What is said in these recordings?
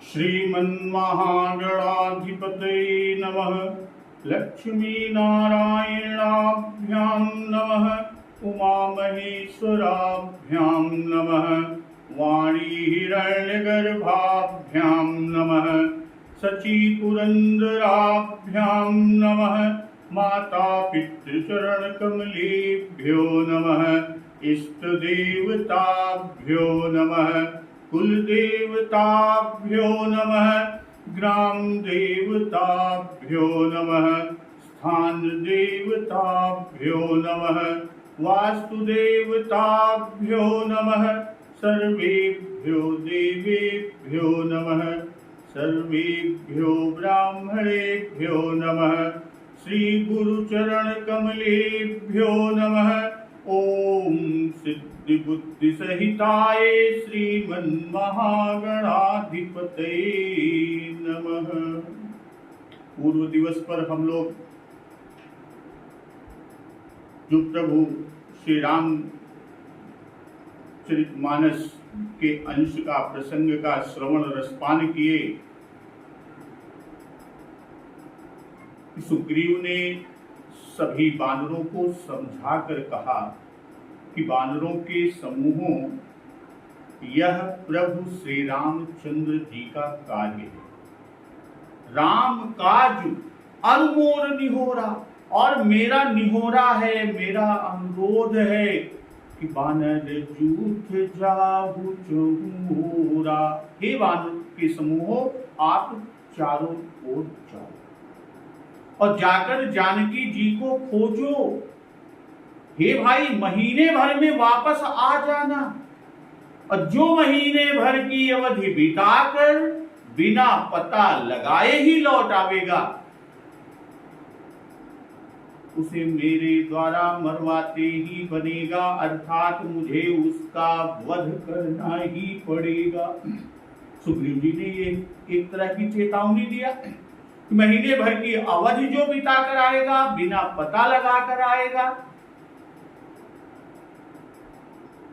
श्रीमन्महागणाधिपतये नमः। लक्ष्मीनारायणाभ्यां नमः। उमामहेश्वराभ्यां नमः। वाणीहिरण्यगर्भाभ्यां नमः। शचीपुरन्दराभ्यां नमः। माता पितृचरणकमलेभ्यो नमः। इष्टदेवताभ्यो नमः। कुलदेवताभ्यो नमः। ग्रामदेवताभ्यो नमः। स्थानदेवताभ्यो नमः। वास्तुदेवताभ्यो नमः। सर्वेभ्यो देवेभ्यो नमः। सर्वेभ्यो ब्राह्मणेभ्यो नमः। श्रीगुरुचरणकमलेभ्यो नमः। ओम सिद्धिबुद्धिसहिताय श्रीमन्महागणाधिपतये नमः। पूर्व दिवस पर हम लोग जो प्रभु श्री राम चरितमानस के अंश का प्रसंग का श्रवण रसपान किए। सुग्रीव ने सभी वानरों को समझाकर कहा कि वानरों के समूहों, यह प्रभु श्री रामचंद्र जी का कार्य है। राम काज अनमोल निहोरा, और मेरा निहोरा है, मेरा अनुरोध है कि वानर जूथ जाहु चहुरा। हे वानर के समूहों, आप चारों ओर जाओ और जाकर जानकी जी को खोजो। हे भाई, महीने भर में वापस आ जाना, और जो महीने भर की अवधि बिताकर बिना पता लगाए ही लौट आवेगा, उसे मेरे द्वारा मरवाते ही बनेगा, अर्थात मुझे उसका वध करना ही पड़ेगा। सुग्रीव जी ने ये एक तरह की चेतावनी दिया। महीने भर की अवधि जो बिताकर आएगा, बिना पता लगाकर आएगा,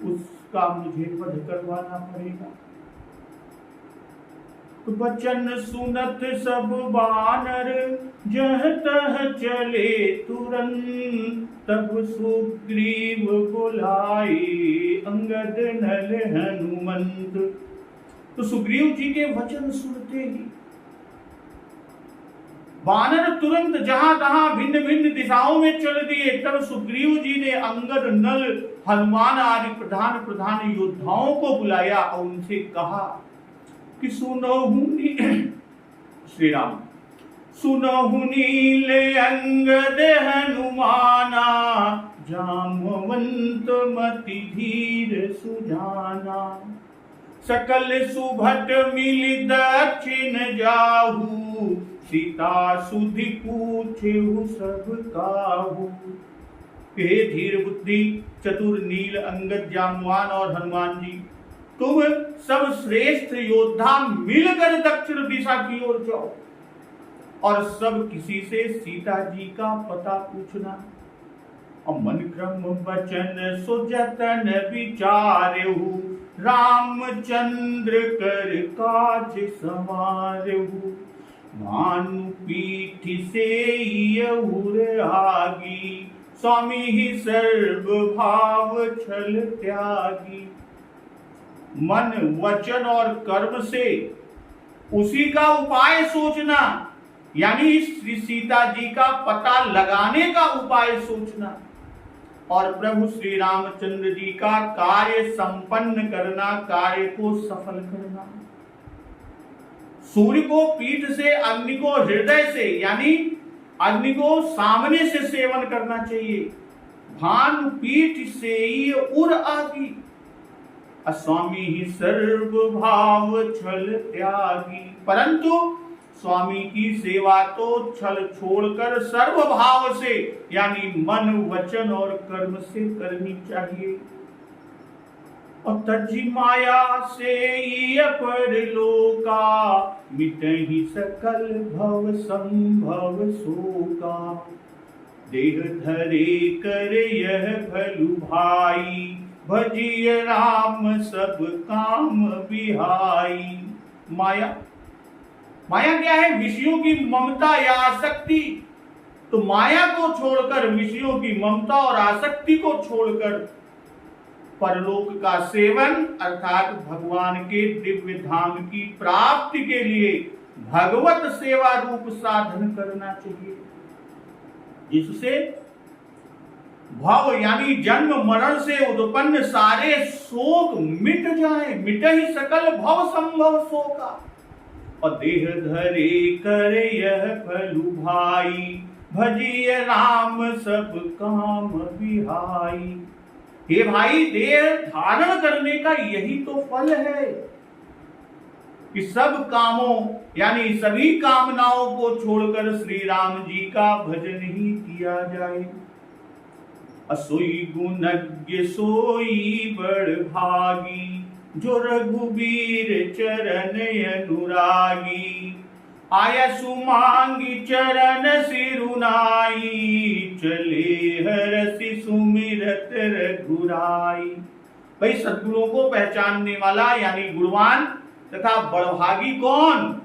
उसका मुझे वध करवाना पड़ेगा। वचन सुनत सब वानर जह तह चले तुरंत, तब सुग्रीव बुलाए अंगद नल हनुमंत। तो सुग्रीव जी के वचन सुनते ही वानर तुरंत जहां तहां भिन्न भिन्न दिशाओं में चल दिए। तब सुग्रीव जी ने अंगद, नल, हनुमान आदि प्रधान प्रधान योद्धाओं को बुलाया और उनसे कहा कि सुनहुनी श्री राम, सुनहुनी ले अंगद हनुमाना, जामवंत मति धीर सुजाना। सकल सुभट मिलि दक्षिण जाहू, सीता सुधि पूछेहु सब काहू। हे धीर बुद्धि चतुर नील अंगद, जामवान और हनुमान जी, तुम सब श्रेष्ठ योद्धा मिलकर दक्षिण दिशा की ओर जाओ और सब किसी से सीता जी का पता पूछना। और मन क्रम वचन सुजतन विचारेहु, रामचंद्र कर काज समारेहु। भानु पीठ से उर आगी, स्वामी ही सर्व भाव छल त्यागी। मन, वचन और कर्म से उसी का उपाय सोचना, यानी श्री सीता जी का पता लगाने का उपाय सोचना, और प्रभु श्री रामचंद्र जी का कार्य संपन्न करना, कार्य को सफल करना। सूर्य को पीठ से, अग्नि को हृदय से, यानी अग्नि को सामने से सेवन करना चाहिए। भानु पीठ से ही उर आगी, स्वामी ही सर्व भाव छल त्यागी। परंतु स्वामी की सेवा तो छल छोड़कर सर्व भाव से, यानी मन, वचन और कर्म से करनी चाहिए। और तज्जी माया से अपर लोका, मिटहि सकल भव संभव शोका। देह धरे कर यह भलु भाई, भजिय राम सब काम बिहाई। माया माया क्या है? विषयों की ममता या आसक्ति। तो माया को छोड़कर, विषयों की ममता और आसक्ति को छोड़कर परलोक का सेवन अर्थात भगवान के दिव्य धाम की प्राप्ति के लिए भगवत सेवा रूप साधन करना चाहिए, जिससे भव यानी जन्म मरण से उत्पन्न सारे शोक मिट जाए। मिट ही सकल भव संभव शोका। और देह धरे कर यह फलु भाई, भजिय राम सब काम बिहाई। हे भाई, देह धारण करने का यही तो फल है कि सब कामों यानी सभी कामनाओं को छोड़कर श्री राम जी का भजन ही किया जाए। असोई गुणज्ञ सोई बड़ भागी, जो रघुबीर चरण अनुरागी। आया सुमांगी चरण सिरुनाई, चले हरसि सुमिरत रघुराई। भाई, सद्गुणों को पहचानने वाला यानी गुणवान तथा बड़भागी कौन?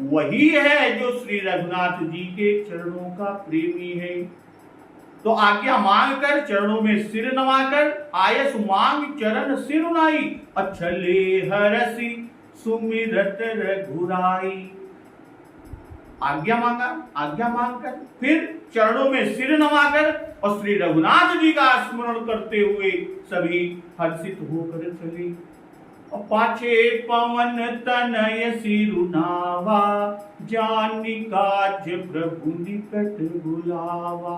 वही है जो श्री रघुनाथ जी के चरणों का प्रेमी है। तो आज्ञा मांगकर, चरणों में सिर नवाकर, आयस मांग चरण सिरुनाई, अछले हरसि सुमिरत रघुराई। आज्ञा मांगा, आज्ञा मांगकर फिर चरणों में सिर नवाकर और श्री रघुनाथ जी का स्मरण करते हुए सभी हर्षित होकर चले। और पाछे पवन तनय सिरुनावा, जानि काज प्रभु निकट बुलावा।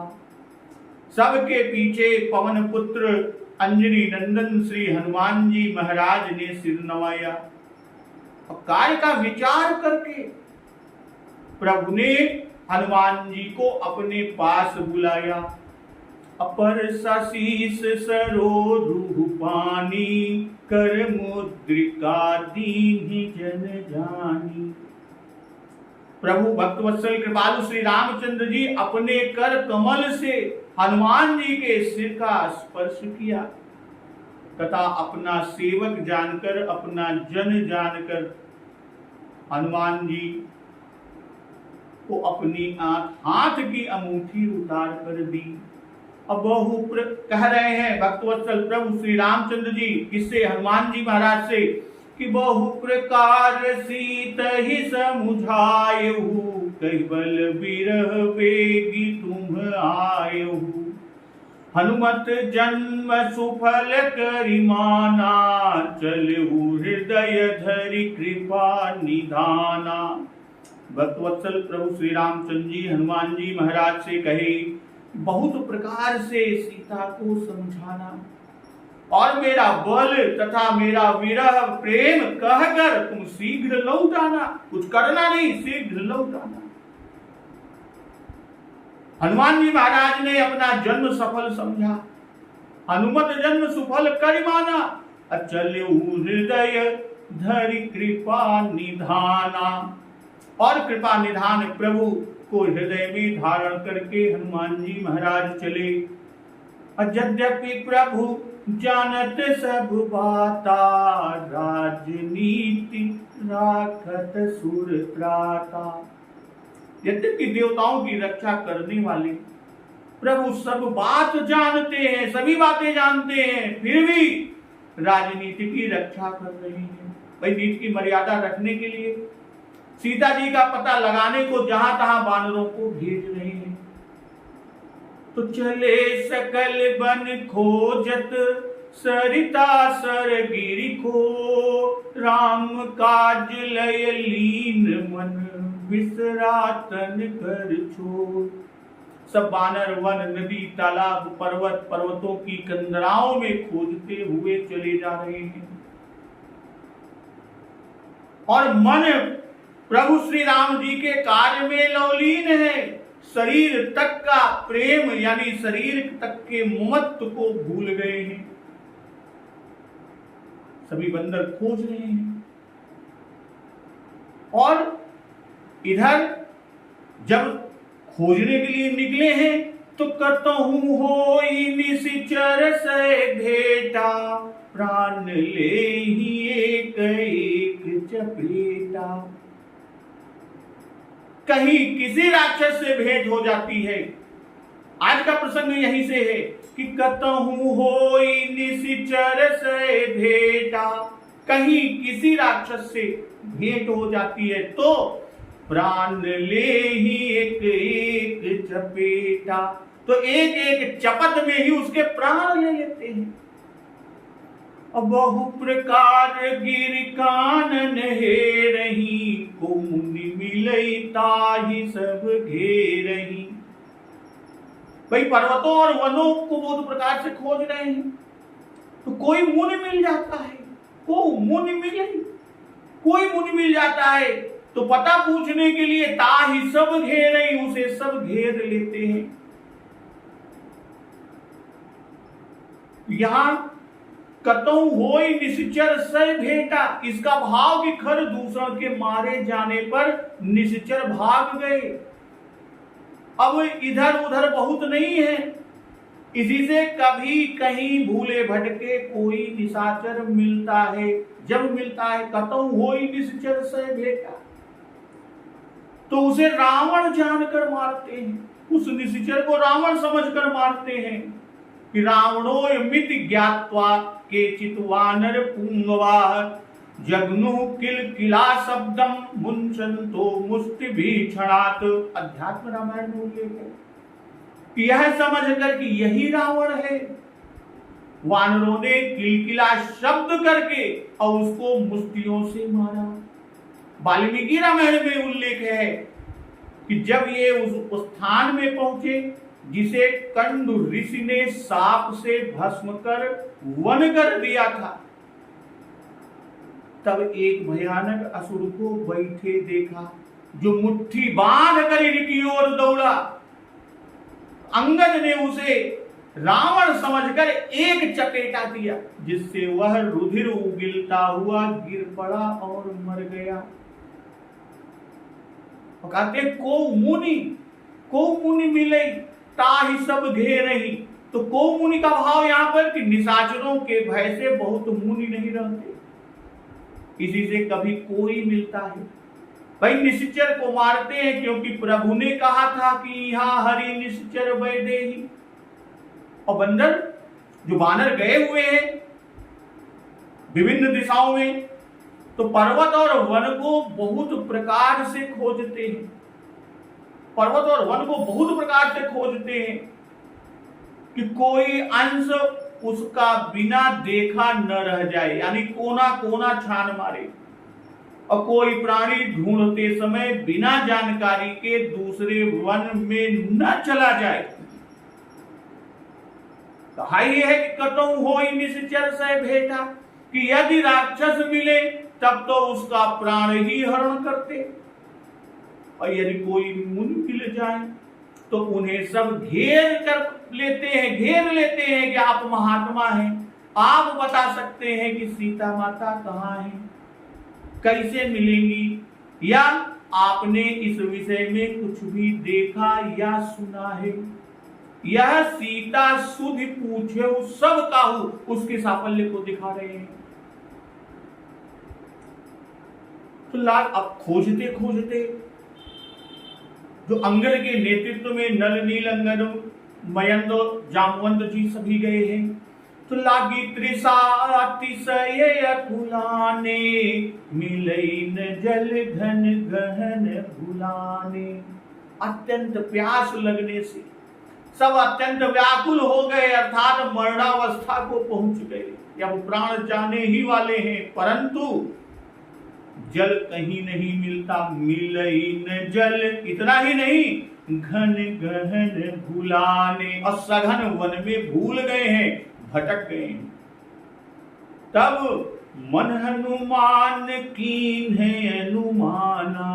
सबके पीछे पवन पुत्र अंजनी नंदन श्री हनुमान जी महाराज ने सिर नवाया और कार्य का विचार करके प्रभु ने हनुमान जी को अपने पास बुलाया। अपर शीस सरोरु पानी, कर मुद्रिका दीन्हि जन जानी। प्रभु भक्तवत्सल कृपालु श्री रामचंद्र जी अपने कर कमल से हनुमान जी के सिर का स्पर्श किया तथा अपना सेवक जानकर, अपना जन जानकर हनुमान जी को अपनी हाथ की अंगूठी उतार कर दी। अब कह रहे हैं भक्तवत्सल प्रभु श्री रामचंद्र जी किससे? हनुमान जी महाराज से कि बहु प्रकार सीत ही समुझायहु, कैवल बिरह बेगी तुम आयहु। हनुमत जन्म सुफल करिमाना, चलहु हृदय धरि कृपा निधाना। भक्तवत्सल प्रभु श्री रामचंद्र जी हनुमान जी महाराज से कहे, बहुत प्रकार से सीता को समझाना और मेरा बल तथा मेरा विरह प्रेम कहकर तुम शीघ्र लौट आना, कुछ करना नहीं, शीघ्र लौट आना। हनुमान जी महाराज ने अपना जन्म सफल समझा। हनुमत जन्म सुफल करिमाना, अचल हृदय धरि कृपा निधाना। और कृपा निधान प्रभु को हृदय में धारण करके हनुमान जी महाराज चले। यद्यपि प्रभु जानत सब बाता, राजनीति राखत सुर त्राता। यद्यपि देवताओं की रक्षा करने वाले प्रभु सब बात जानते हैं, सभी बातें जानते हैं, फिर भी राजनीति की रक्षा कर रहे हैं। भाई, नीति की मर्यादा रखने के लिए सीता जी का पता लगाने को जहां तहां वानरों को भेज रहे हैं। तो चले सकल बन खोजत, सरिता सर गिरि को, राम काज लय लीन मन, विसरातन कर छोड़। सब वानर वन नदी तालाब पर्वत पर्वतों की कंदराओं में खोजते हुए चले जा रहे हैं और मन प्रभु श्री राम जी के कार्य में लवलीन है। शरीर तक का प्रेम यानी शरीर तक के ममत्व को भूल गए हैं। सभी बंदर खोज रहे हैं और इधर जब खोजने के लिए निकले हैं तो कतहु होई निशिचर से भेटा, प्राण ले ही एक एक चपेटा। कहीं किसी राक्षस से भेंट हो जाती है। आज का प्रसंग यहीं से है कि कतहु होई निशिचर से भेंटा, कहीं किसी राक्षस से भेंट हो जाती है तो प्राण ले ही एक एक चपेटा, तो एक एक चपत में ही उसके प्राण ले लेते हैं। अब बहु प्रकार गिर कानन हे रही, को मुनि मिलई ताहि सब घेरही। भाई पर्वतों और वनों को बहुत प्रकार से खोज रहे हैं, तो कोई मुनि मिल जाता है, कोई मुनि मिल जाता है तो पता पूछने के लिए ताहि सब घेरही, उसे सब घेर लेते हैं। यहां कतहु होई निशिचर से भेंटा, इसका भाव कि खर दूसरों के मारे जाने पर निशिचर भाग गए। अब इधर उधर बहुत नहीं है, इसी से कभी कहीं भूले भटके कोई निशाचर मिलता है। जब मिलता है कतहु होई निशिचर से भेंटा, तो उसे रावण जानकर मारते हैं, उस निशिचर को रावण समझकर मारते हैं कि रावणो मिति ज्ञात्वा केचित् वानर पुंगवाः जग्नु किल किला शब्दम मुंचन्तो मुष्टि भीषणात्। अध्यात्म रामायण में उल्लेख है कि यह समझकर कि यही रावण है, वानरों ने किलकिला शब्द करके और उसको मुष्टियों से मारा। वाल्मीकि रामायण में उल्लेख है कि जब ये उस स्थान में पहुंचे जिसे कंडु ऋषि ने साप से भस्म कर वन कर दिया था, तब एक भयानक असुर को बैठे देखा जो मुट्ठी बांध कर इनकी ओर दौड़ा। अंगद ने उसे रावण समझकर एक चपेटा दिया, जिससे वह रुधिर उगिलता हुआ गिर पड़ा और मर गया। और कहते को मुनि मिले ताहि सब घेरही, तो को मुनि का भाव यहां पर कि निशाचरों के भय से बहुत मुनि नहीं रहते, इसी से कभी कोई मिलता है। भाई निशिचर को मारते हैं क्योंकि प्रभु ने कहा था कि यहाँ हरि निशिचर वैदेही। और बंदर जो वानर गए हुए हैं विभिन्न दिशाओं में, तो पर्वत और वन को बहुत प्रकार से खोजते हैं, पर्वत और वन को बहुत प्रकार से खोजते हैं कि कोई अंश उसका बिना देखा न रह जाए, यानी कोना कोना छान मारे, और कोई प्राणी ढूंढते समय बिना जानकारी के दूसरे वन में न चला जाए। कहा यह है कि कतहु होई निशिचर से भेंटा, कि यदि राक्षस मिले तब तो उसका प्राण ही हरण करते, और यदि कोई मुनि मिल जाए तो उन्हें सब घेर लेते हैं कि आप महात्मा हैं, आप बता सकते हैं कि सीता माता कहाँ है, कैसे मिलेंगी, या आपने इस विषय में कुछ भी देखा या सुना है। यह सीता सुधि पूछे सब काहू उसके साफल्य को दिखा रहे हैं। तो लाल अब खोजते खोजते जो अंगद के नेतृत्व में नल नील अंगद मयंद जामवंत जी सभी गए हैं, तो लागी तृषा अतिशय अकुलाने, मिलई न जल घन गहन भुलाने। अत्यंत प्यास लगने से सब अत्यंत व्याकुल हो गए, अर्थात मरणावस्था को पहुंच गए, या वो प्राण जाने ही वाले हैं, परंतु जल कहीं नहीं मिलता। मिलई न जल, इतना ही नहीं घन गहन भुलाने, और सघन वन में भूल गए हैं, भटक गए हैं। तब मन हनुमान कीन्हे अनुमाना,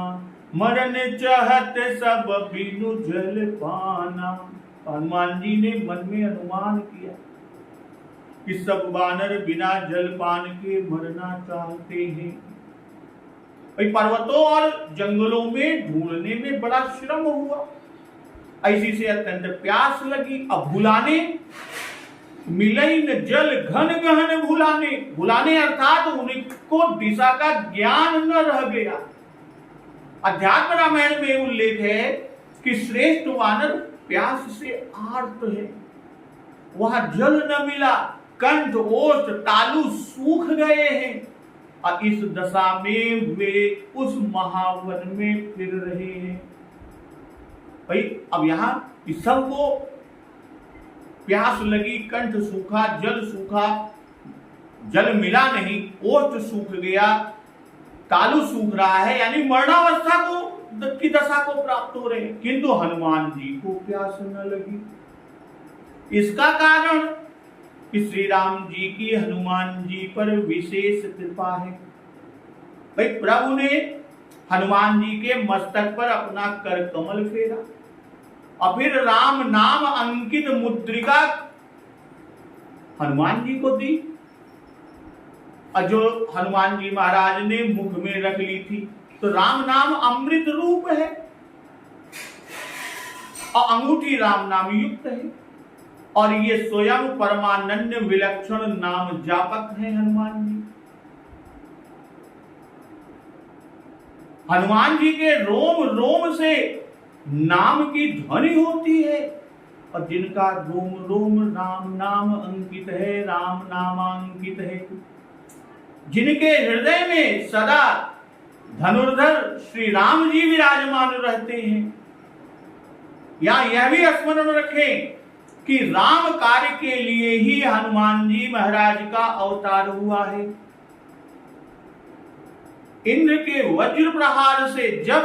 मरण चाहत सब बिनु जल पाना। हनुमान जी ने मन में अनुमान किया कि सब वानर बिना जल पान के मरना चाहते हैं। पर्वतों और जंगलों में ढूंढने में बड़ा श्रम हुआ, ऐसी से अत्यंत प्यास लगी। अब भुलाने, मिलई न जल घन गहन भुलाने, भुलाने अर्थात उनको दिशा का ज्ञान न रह गया। अध्यात्म रामायण में उल्लेख है कि श्रेष्ठ वानर प्यास से आर्त है, वहां जल न मिला, कंठ ओष्ठ तालु सूख गए हैं, और इस दशा में वे उस महावन में फिर रहे हैं। भाई अब यहां इस सबको प्यास लगी, कंठ सूखा, जल सूखा, जल मिला नहीं, ओष्ठ सूख गया, तालु सूख रहा है, यानी मरणावस्था की दशा को प्राप्त हो रहे हैं, किंतु हनुमान जी को प्यास न लगी। इसका कारण कि श्री राम जी की हनुमान जी पर विशेष कृपा है। भाई प्रभु ने हनुमान जी के मस्तक पर अपना कर कमल फेरा और फिर राम नाम अंकित मुद्रिका हनुमान जी को दी, और जो हनुमान जी महाराज ने मुख में रख ली थी। तो राम नाम अमृत रूप है और अंगूठी राम नाम युक्त है, और ये स्वयं परमानंद विलक्षण नाम जापक है हनुमान जी। हनुमान जी के रोम रोम से नाम की ध्वनि होती है, और जिनका रोम रोम राम नाम अंकित है, राम नामांकित है, जिनके हृदय में सदा धनुर्धर श्री राम जी विराजमान रहते हैं। या यह भी स्मरण रखें कि राम कार्य के लिए ही हनुमान जी महाराज का अवतार हुआ है। इंद्र के वज्र प्रहार से जब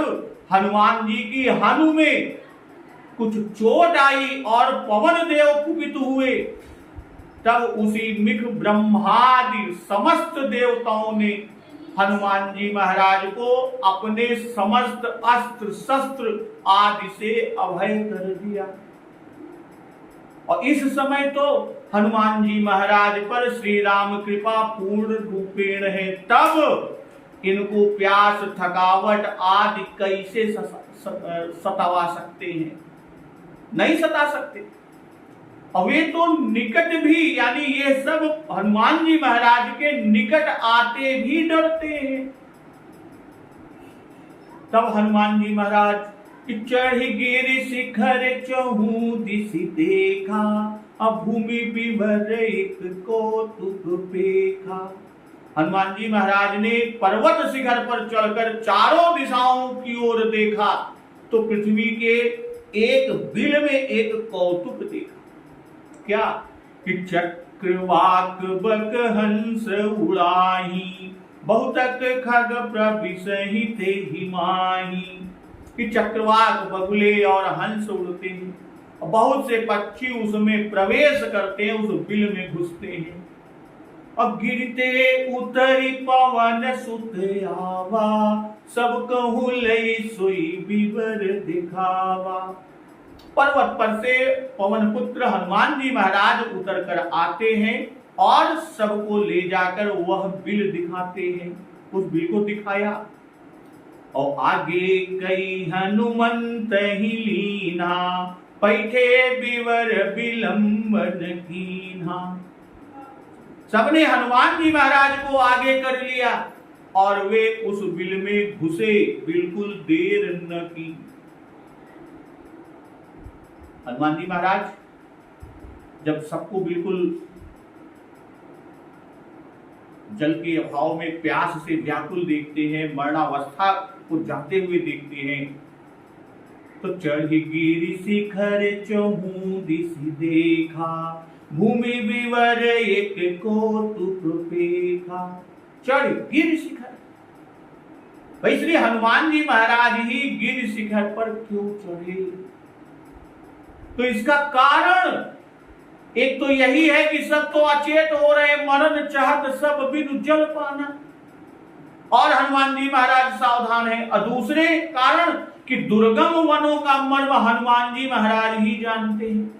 हनुमान जी की हनु में कुछ चोट आई और पवन देव कुपित हुए, तब उसी मिख ब्रह्मादि समस्त देवताओं ने हनुमान जी महाराज को अपने समस्त अस्त्र शस्त्र आदि से अभय कर दिया। और इस समय तो हनुमान जी महाराज पर श्री राम कृपा पूर्ण रूपेण है, तब इनको प्यास थकावट आदि कैसे सतावा सकते हैं? नहीं सता सकते। और वे तो निकट भी, यानी ये सब हनुमान जी महाराज के निकट आते भी डरते हैं। तब हनुमान जी महाराज चढ़ गिर शिखर चहु दिस देखा, अब भूमि विभर एक कौतुक पेखा। हनुमान जी महाराज ने पर्वत शिखर पर चढ़कर चारों दिशाओं की ओर देखा, तो पृथ्वी के एक बिल में एक कौतुक देखा। क्या कि चक्रवाक बक हंस उड़ाही, बहुतक खग प्रविशहित हिमाही। कि चक्रवाक बगुले और हंस उड़ते हैं, और बहुत से पक्षी उसमें प्रवेश करते हैं, उस बिल में घुसते हैं। और गिरते उतरी पवन सुत आवा, सब कहूँ लई सोई विवर दिखावा। पर्वत पर से पवन पुत्र हनुमान जी महाराज उतर कर आते हैं और सबको ले जाकर वह बिल दिखाते हैं। उस बिल को दिखाया, और आगे कई हनुमंत ही लीना, पैठे विवर विलंबन कीन्हा। सबने हनुमान जी महाराज को आगे कर लिया और वे उस बिल में घुसे, बिल्कुल देर न की। हनुमान जी महाराज जब सबको बिल्कुल जल के अभाव में प्यास से व्याकुल देखते हैं, मरणावस्था को जाते हुए देखते हैं, तो चढ़ गिर शिखर चहु दिस देखा, भूमि विवर एक कौतुक पेखा। चढ़ गिर शिखर, भाई श्री हनुमान जी महाराज ही गिर शिखर पर क्यों चढ़े? तो इसका कारण एक तो यही है कि सब तो अचेत हो रहे, मरण चाहत सब बिनु जल पाना, और हनुमान जी महाराज सावधान है। और दूसरे कारण कि दुर्गम वनों का मर्म हनुमान जी महाराज ही जानते हैं।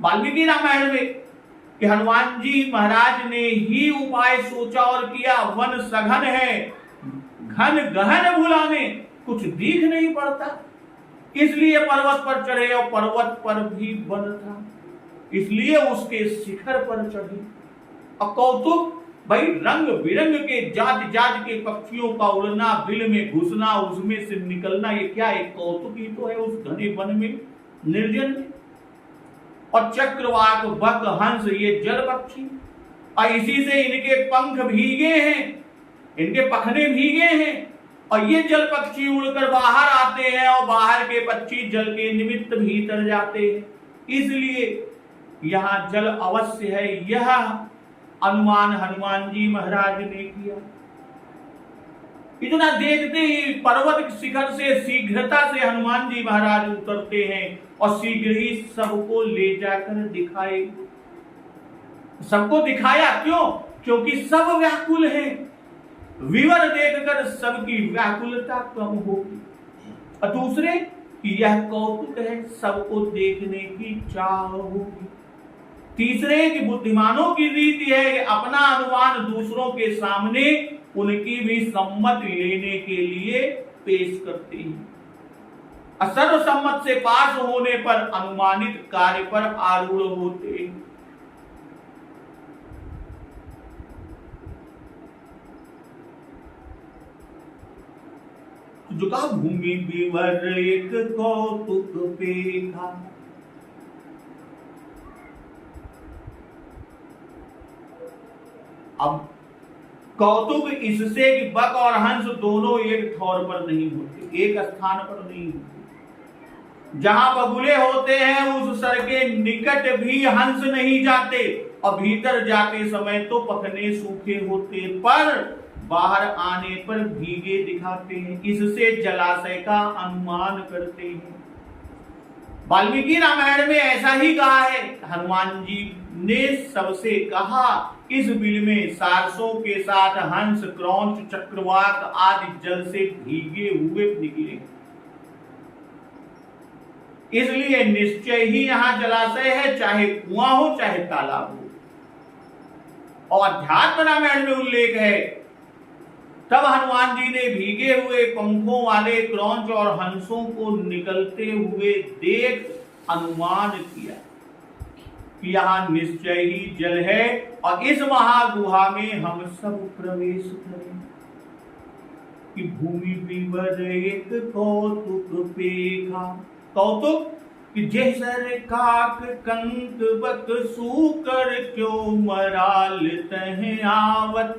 वाल्मीकि रामायण में कि हनुमान जी महाराज ने ही उपाय सोचा और किया, वन सघन है, घन गहन भुलाने, कुछ दिख नहीं पड़ता, इसलिए पर्वत पर चढ़े, और पर्वत पर भी वन था, इसलिए उसके शिखर पर चढ़े। और कौतुक भाई रंग बिरंग के जात जात के पक्षियों का उड़ना, बिल में घुसना, उसमें से निकलना, ये क्या एक कौतुक ही तो है उस घने वन में, निर्जन में। और चक्रवाक, बक, हंस, ये जल पक्षी, और इसी से इनके पंख भीगे हैं, इनके पखने भीगे हैं, और ये जल पक्षी उड़कर बाहर आते हैं और बाहर के पक्षी जल के निमित्त भीतर जाते हैं। इसलिए यहां जल अवश्य है, यह अनुमान हनुमान जी महाराज ने किया। इतना देखते ही पर्वत शिखर से शीघ्रता से हनुमान जी महाराज उतरते हैं और शीघ्र ही सबको ले जाकर दिखाए। सबको दिखाया क्यों? क्योंकि सब व्याकुल हैं। विवर देखकर सबकी व्याकुलता कम होगी, और दूसरे कि यह कौतुक है, सबको देखने की चाह होगी। तीसरे कि बुद्धिमानों की रीति है कि अपना अनुमान दूसरों के सामने उनकी भी सम्मति लेने के लिए पेश करते हैं। सर्वसम्मत से पास होने पर अनुमानित कार्य पर आरूढ़ होते हैं। जो कहा भूमि विवर एक कौतुक पेखा, अब कौतुक इससे कि बक और हंस दोनों एक ठौर पर नहीं होते, एक स्थान पर नहीं होते। जहां बगुले होते हैं उस सर के निकट भी हंस नहीं जाते, और भीतर जाते समय तो पखने सूखे होते पर बाहर आने पर भीगे दिखाते हैं। इससे जलाशय का अनुमान करते हैं। वाल्मीकि रामायण में ऐसा ही कहा है। हनुमान जी ने सबसे कहा इस बिल में सारसों के साथ हंस, क्रौंच, चक्रवाक आदि जल से भीगे हुए निकले, इसलिए निश्चय ही यहां जलाशय है, चाहे कुआं हो चाहे तालाब हो। और अध्यात्म रामायण में उल्लेख है, तब हनुमान जी ने भीगे हुए पंखों वाले क्रौंच और हंसों को निकलते हुए देख अनुमान किया कि यहाँ निश्चय ही जल है, और इस महागुहा में हम सब प्रवेश करें। कि भूमि विवर एक कौतुक पेखा, कौतुक कि जैसर काक कंक बक सूकर क्यों मराल तह आवत,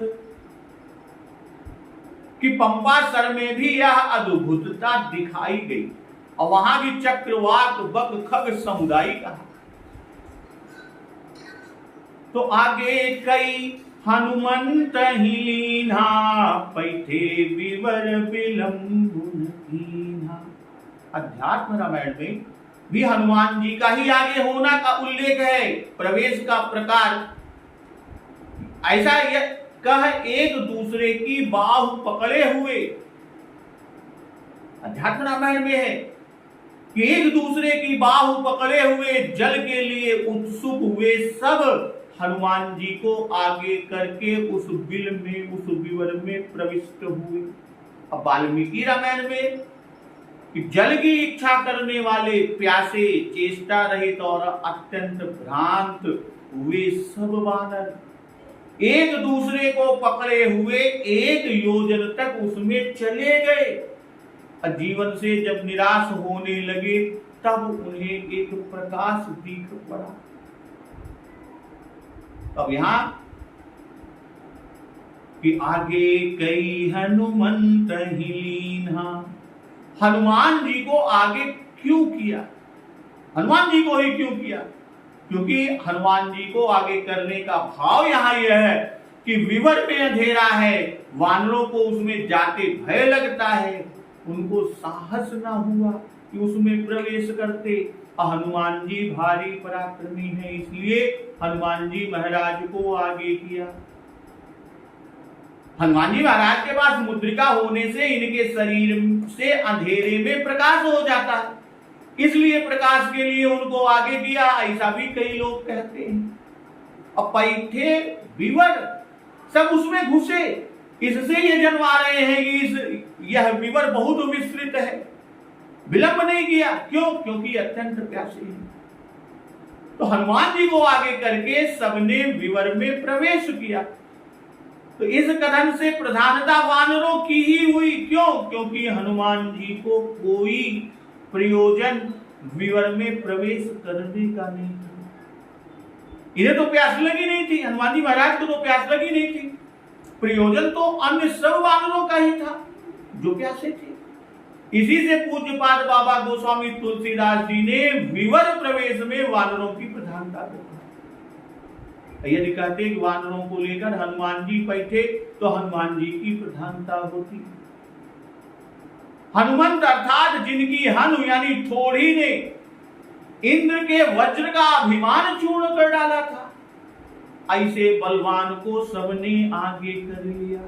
कि पंपा सर में भी यह अद्भुतता दिखाई गई, और वहां भी चक्रवाक, बक, खग समुदाय कहा। तो आगे कई हनुमंत ही लीना, पैठे विवर विलंबुन कीन्हा। अध्यात्म रामायण में भी हनुमान जी का ही आगे होना का उल्लेख है। प्रवेश का प्रकार ऐसा कह एक दूसरे की बाहु पकड़े हुए, अध्यात्म रामायण में है कि एक दूसरे की बाहु पकड़े हुए जल के लिए उत्सुक हुए सब हनुमान जी को आगे करके उस बिल में, उस विवर में प्रविष्ट हुए। अब वाल्मीकि रामायण में कि जल की इच्छा करने वाले प्यासे, चेष्टा रहित और अत्यंत भ्रांत हुए सब वानर एक दूसरे को पकड़े हुए 1 योजन तक उसमें चले गए। जीवन से जब निराश होने लगे तब उन्हें एक प्रकाश दिख पड़ा। अब यहां कि आगे कई हनुमंत ही लीन्हा, हनुमान जी को आगे क्यों किया? हनुमान जी को ही क्यों किया? क्योंकि हनुमान जी को आगे करने का भाव यहां यह है कि विवर में अंधेरा है, वानरों को उसमें जाते भय लगता है, उनको साहस ना हुआ कि उसमें प्रवेश करते। हनुमान जी भारी पराक्रमी है, इसलिए हनुमान जी महाराज को आगे किया। हनुमान जी महाराज के पास मुद्रिका होने से इनके शरीर से अंधेरे में प्रकाश हो जाता है, इसलिए प्रकाश के लिए उनको आगे किया, ऐसा भी कई लोग कहते हैं। अब पैठे विवर सब उसमें घुसे, इससे ये जनवा रहे हैं कि यह विवर बहुत विस्तृत है। विलंब नहीं किया, क्यों? क्योंकि अत्यंत प्यासे हैं। तो हनुमान जी को आगे करके सबने विवर में प्रवेश किया। तो इस कथन से प्रधानता वानरों की ही हुई। क्यों? क्योंकि हनुमान जी को कोई प्रयोजन विवर में प्रवेश करने का नहीं था। इन्हें तो प्यास लगी नहीं थी, हनुमान जी महाराज को तो प्यास लगी नहीं थी। प्रयोजन तो अन्य सब वानरों का ही था जो प्यासे थे। इसी से पूज्यपाद बाबा गोस्वामी तुलसीदास जी ने विवर प्रवेश में वानरों की प्रधानता देखा। यदि कहते कि वानरों को लेकर हनुमान जी बैठे तो हनुमान जी की प्रधानता होती। हनुमंत अर्थात जिनकी हनु यानी थोड़ी ने इंद्र के वज्र का अभिमान चूर्ण कर डाला था, ऐसे बलवान को सबने आगे कर लिया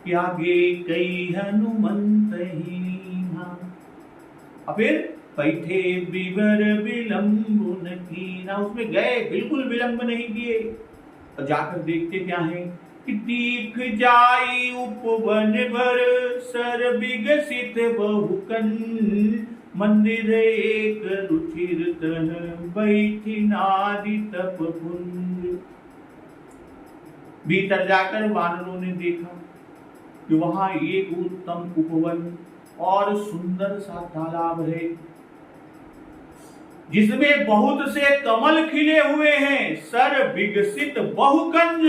कि आगे कई हनुमंत ही फिर बैठे विवर विलंब न कीना, उसमें गए बिल्कुल विलंब नहीं किए। और जाकर देखते क्या है कि दीख जाई उपवन भर सर विगसित बहुकन मंदिर एक रुचिर तन बैठी नारी तप कुंज। भीतर जाकर वानरों ने देखा कि वहां एक उत्तम उपवन और सुंदर सा तालाब है जिसमें बहुत से कमल खिले हुए हैं, सर विकसित बहुकंज,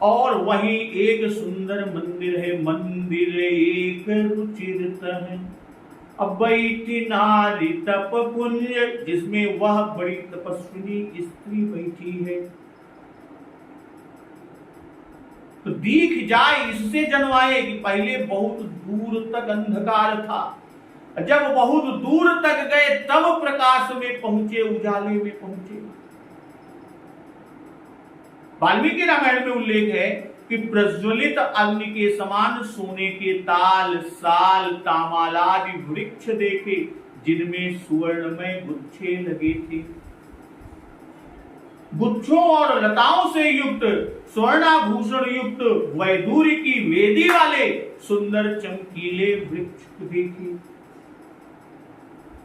और वहीं एक सुंदर मंदिर है, मंदिर एक रुचिर तन अब बैठी नारी तप पुंज, जिसमें वह बड़ी तपस्विनी स्त्री बैठी है। तो दीख जाए इससे जनवाए कि पहले बहुत दूर तक अंधकार था, जब बहुत दूर तक गए तब प्रकाश में पहुंचे, उजाले में पहुंचे। वाल्मीकि रामायण में उल्लेख है कि प्रज्वलित अग्नि के समान सोने के ताल साल तामालादि वृक्ष देखे जिनमें सुवर्णमय गुच्छे लगे थे। गुच्छों और लताओं से युक्त स्वर्णाभूषण युक्त वैदूर्य की वेदी वाले सुंदर चमकीले वृक्ष देखे।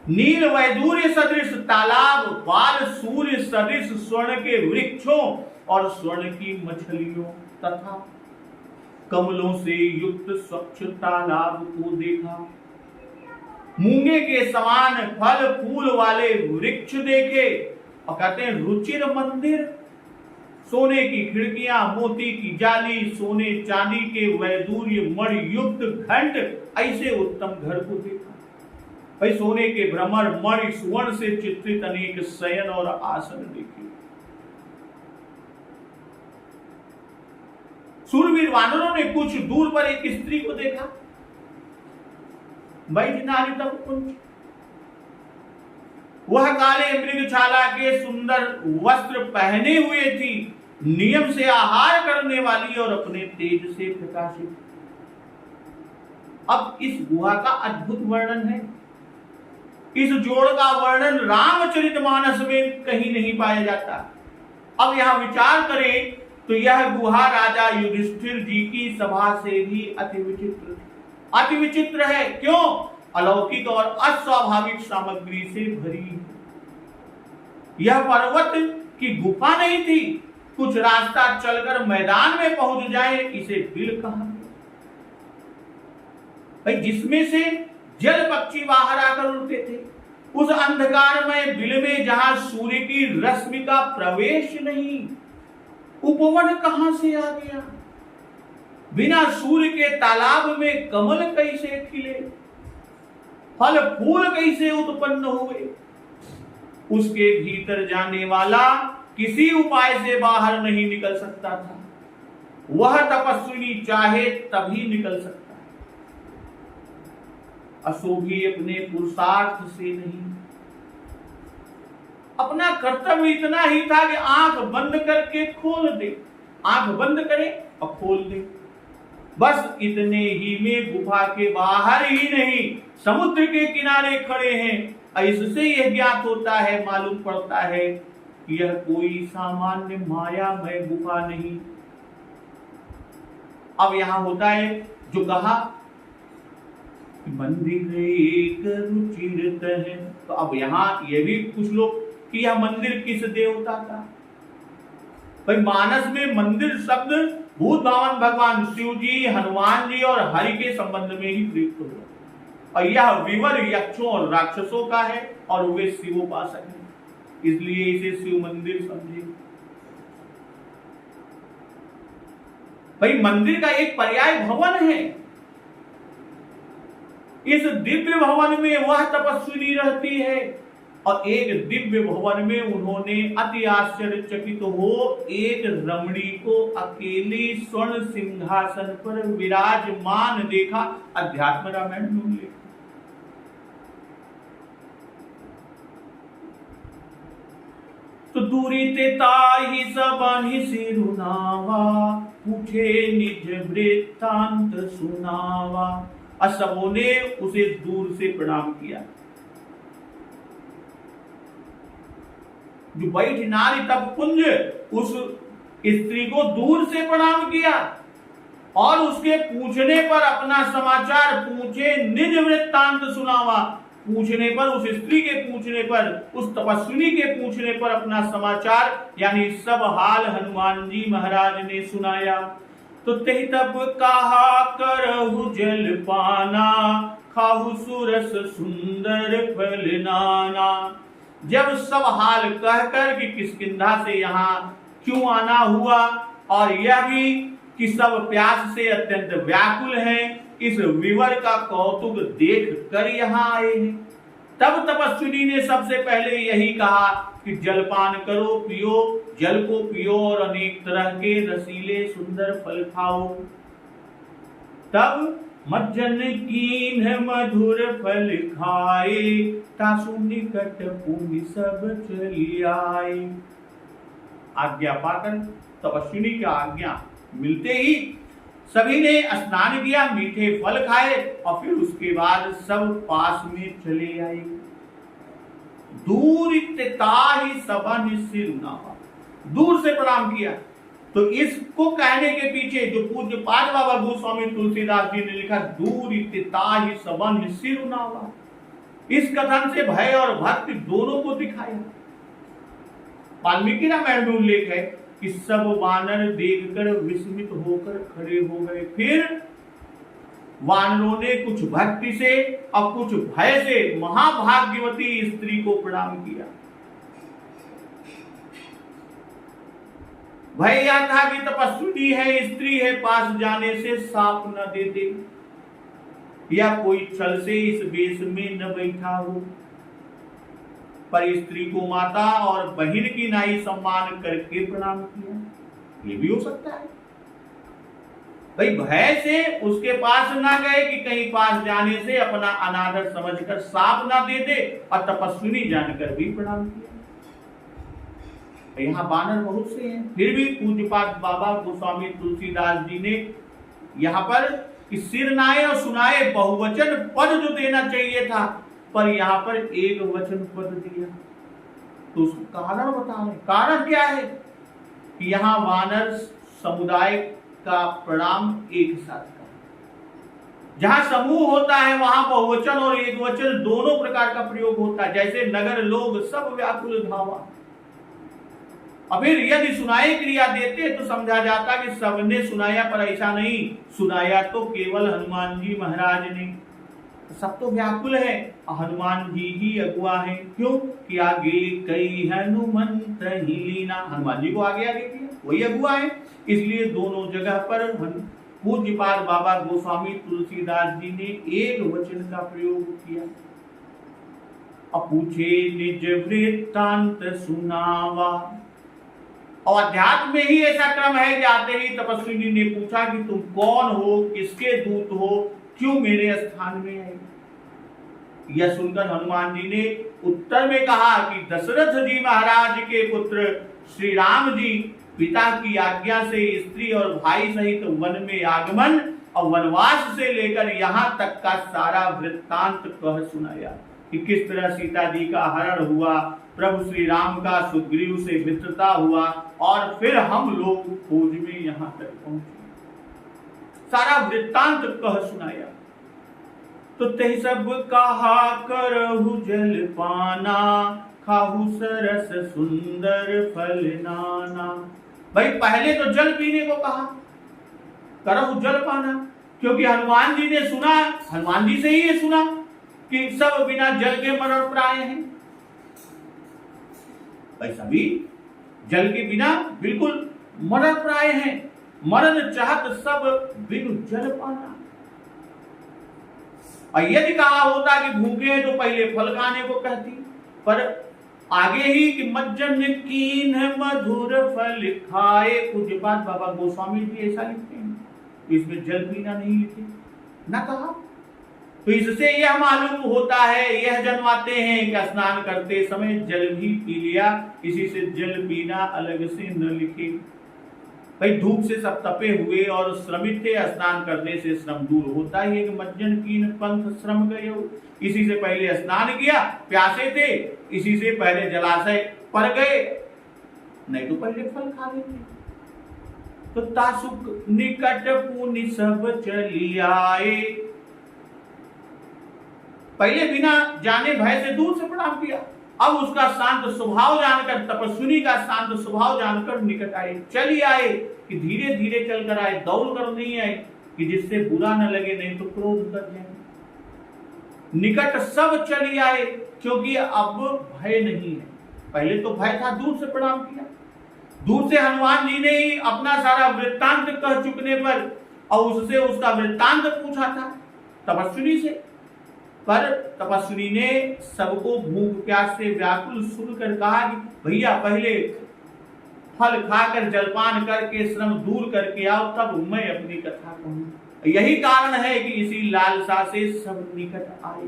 नील वैदूर्य सदृश तालाब, बाल सूर्य सदृश स्वर्ण के वृक्षों और स्वर्ण की मछलियों तथा कमलों से युक्त स्वच्छ तालाब को देखा। मूंगे के समान फल फूल वाले वृक्ष देखे और कहते हैं रुचिर मंदिर, सोने की खिड़कियां, मोती की जाली, सोने चांदी के वैदूर्य मणि युक्त घंट, ऐसे उत्तम घर को देखा। भाई सोने के भ्रमर मणि सुवर्ण से चित्रित अनेक शयन और आसन देखे। सूरवीर वानरों ने कुछ दूर पर एक स्त्री को देखा, बैठी नारी तप कुंज। वह काले मृगछाला के सुंदर वस्त्र पहने हुए थी, नियम से आहार करने वाली और अपने तेज से प्रकाशित। अब इस गुहा का अद्भुत वर्णन है। इस जोड़ का वर्णन रामचरितमानस में कहीं नहीं पाया जाता। अब यहां विचार करें तो यह गुहा राजा युधिष्ठिर जी की सभा से भी अति विचित्र है। क्यों? अलौकिक और अस्वाभाविक सामग्री से भरी। यह पर्वत की गुफा नहीं थी, कुछ रास्ता चलकर मैदान में पहुंच जाए इसे बिल कहा। भाई जिसमें से जल पक्षी बाहर आकर उड़ते थे, उस अंधकारमय बिल में जहां सूर्य की रश्मि का प्रवेश नहीं, उपवन कहां से आ गया? बिना सूर्य के तालाब में कमल कैसे खिले, फल फूल कैसे उत्पन्न हुए? उसके भीतर जाने वाला किसी उपाय से बाहर नहीं निकल सकता था। वह तपस्विनी चाहे तभी निकल सकता है, असोभी अपने पुरुषार्थ से नहीं। अपना कर्तव्य इतना ही था कि आंख बंद करके खोल दे, आंख बंद करे और खोल दे, बस इतने ही में गुफा के बाहर ही नहीं समुद्र के किनारे खड़े हैं। इससे यह ज्ञात होता है, मालूम पड़ता है कि यह कोई सामान्य मायामय गुफा नहीं। अब यहां होता है जो कहा मंदिर एक रुचिर तन, तो अब यहां यह भी कुछ लोग कि यह मंदिर किस देवता का। भाई मानस में मंदिर शब्द भूत भावन भगवान शिव जी, हनुमान जी और हरि के संबंध में ही प्रयुक्त हुआ। और यह विवर यक्षों और राक्षसों का है और वे शिवोपासक हैं, इसलिए इसे शिव मंदिर समझे। भाई मंदिर का एक पर्याय भवन है। इस दिव्य भवन में वह तपस्विनी रहती है और एक दिव्य भवन में उन्होंने अति आश्चर्यचकित हो एक रमणी को अकेले स्वर्ण सिंहासन पर विराजमान देखा। अध्यात्म रामायण में उल्लेख। तो दूरी ते ताहि सबहि सिरुनावा, पूछे निज वृत्तांत सुनावा। और सबों ने उसे दूर से प्रणाम किया। जो बैठ नारी तब कुंज, उस स्त्री को दूर से प्रणाम किया और उसके पूछने पर अपना समाचार पूछे, निज वृत्तांत सुनावा। पूछने पर, उस स्त्री के पूछने पर, उस तपस्विनी के पूछने पर अपना समाचार यानी सब हाल हनुमान जी महाराज ने सुनाया। तो तेहि तब कहा करहु जल पाना, खाहु सुरस सुंदर फल नाना। जब सब हाल कहकर कि किष्किंधा से यहाँ क्यों आना हुआ और यह भी कि सब प्यास से अत्यंत व्याकुल हैं, इस विवर का कौतुक देख कर यहाँ आए हैं। तब तपस्विनी ने सबसे पहले यही कहा कि जलपान करो, पियो, जल को पियो और अनेक तरह के रसीले सुंदर फल खाओ। तब मज्जन कीन मधुर फल खाए, तासु निकट भूमि सब चली आए। आज्ञा पाकर, तपस्विनी की आज्ञा मिलते ही सभी ने स्नान किया, मीठे फल खाए और फिर उसके बाद सब पास में चले आए। दूर ताहि सबन सिरुनावा, दूर से प्रणाम किया। तो इसको कहने के पीछे जो पूज्य पाद बाबा गोस्वामी तुलसीदास जी ने लिखा, दूर ताहि सबन सिरुनावा, इस कथन से भय और भक्ति दोनों को दिखाया। वाल्मीकि रामायण में उल्लेख है कि सब वानर देखकर विस्मित होकर खड़े हो गए। फिर वानरों ने कुछ भक्ति से और कुछ भय से महाभाग्यवती स्त्री को प्रणाम किया। भय यह था कि तपस्विनी है, स्त्री है, पास जाने से साप न दे दे या कोई छल से इस वेश में न बैठा हो। पर स्त्री को माता और बहन की नाई सम्मान करके प्रणाम किया। ये भी हो सकता है भाई, भय से उसके पास ना गए कि कहीं पास जाने से अपना अनादर समझकर साप ना दे दे, और तपस्विनी जानकर भी प्रणाम किया। यहाँ बानर बहुत से हैं, फिर भी पूज्यपाद बाबा गोस्वामी तुलसीदास जी ने यहाँ पर कि सिर नाए और सुनाए बहुवचन पद जो देना चाहिए था, पर यहाँ पर एक वचन पद दिया। तो उसका कारण बता रहे। कारण क्या है कि यहाँ वानर समुदाय का प्रणाम एक साथ का, जहां समूह होता है वहां बहुवचन और एक वचन दोनों प्रकार का प्रयोग होता है। जैसे नगर लोग सब व्याकुल धावा, और फिर यदि सुनाई क्रिया देते तो समझा जाता कि सबने सुनाया, पर ऐसा नहीं, सुनाया तो केवल हनुमान जी महाराज ने। सब तो व्याकुल है, हनुमान जी ही अगुआ है। क्यों कि आगे कई हनुमंत ही लीना, हनुमान जी को आगे आगे किया, वही अगुआ है। इसलिए दोनों जगह पर पूज्यपाद बाबा गोस्वामी तुलसीदास जी ने एक वचन का प्रयोग किया। पूछे निज वृत्तांत सुनावा, और अध्यात्म में ही ऐसा क्रम है कि आते ही तपस्विनी ने पूछा कि तुम कौन हो, किसके दूत हो, क्यों मेरे स्थान में आए। यह सुनकर हनुमान जी ने उत्तर में कहा कि दशरथ जी महाराज के पुत्र श्री राम जी पिता की आज्ञा से स्त्री और भाई सहित वन में आगमन और वनवास से लेकर यहाँ तक का सारा वृत्तांत कह सुनाया कि किस तरह सीता जी का हरण हुआ, प्रभु श्री राम का सुग्रीव से मित्रता हुआ, और फिर हम लोग खोज में यहाँ तक पहुंचे। सारा वृत्तांत कह सुनाया। तो ते सब कहा करहु जल पाना, खाहु सरस सुंदर फल नाना। भाई पहले तो जल पीने को कहा, करहु जल पाना, क्योंकि हनुमान जी ने सुना, हनुमान जी से ही ये सुना कि सब बिना जल के मरण प्राय हैं। भाई सभी जल के बिना बिल्कुल मरण प्राय हैं, मरण चाहत सब बिनु जल पाना। और यदि कहा होता कि भूखे हैं तो पहले फल खाने को कहती, पर आगे ही कि मज्जन कीन मधुर फल खाए, पूज्य पाठ बाबा गोस्वामी जी ऐसा लिखते हैं, इसमें जल पीना नहीं लिखे ना कहा। तो इससे यह मालूम होता है, यह जन्माते हैं कि स्नान करते समय जल भी पी लिया, किसी से जल पीना अलग से न लिखे। भाई धूप से सब तपे हुए और श्रमित थे, स्नान करने से श्रम दूर होता ही है कि मज्जन कीन पंथ श्रम गए, इसी से पहले स्नान किया, प्यासे थे, इसी से पहले जलाशय पर गए, नहीं तो पहले फल खा लेते। तो तासुक निकट पुनि सब चली आए, पहले बिना जाने भय से दूर से प्रणाम किया, अब उसका शांत स्वभाव जानकर, तपस्विनी का शांत स्वभाव जानकर निकट आए, चली आए कि धीरे धीरे चलकर आए, दौड़ कर नहीं आए कि जिससे बुरा न लगे, नहीं तो क्रोध कर जाए। निकट सब चली आए क्योंकि अब भय नहीं है, पहले तो भय था, दूर से प्रणाम किया। दूर से हनुमान जी ने ही अपना सारा वृत्तांत कह चुकने पर और उससे उसका वृत्तांत पूछा था तपस्विनी से, पर तपस्विनी ने सबको भूख प्यास से व्याकुल सुनकर कहा कि भैया पहले फल खाकर जलपान करके श्रम दूर करके आओ, तब मैं अपनी कथा कहूं। यही कारण है कि इसी लालसा से सब निकट आए।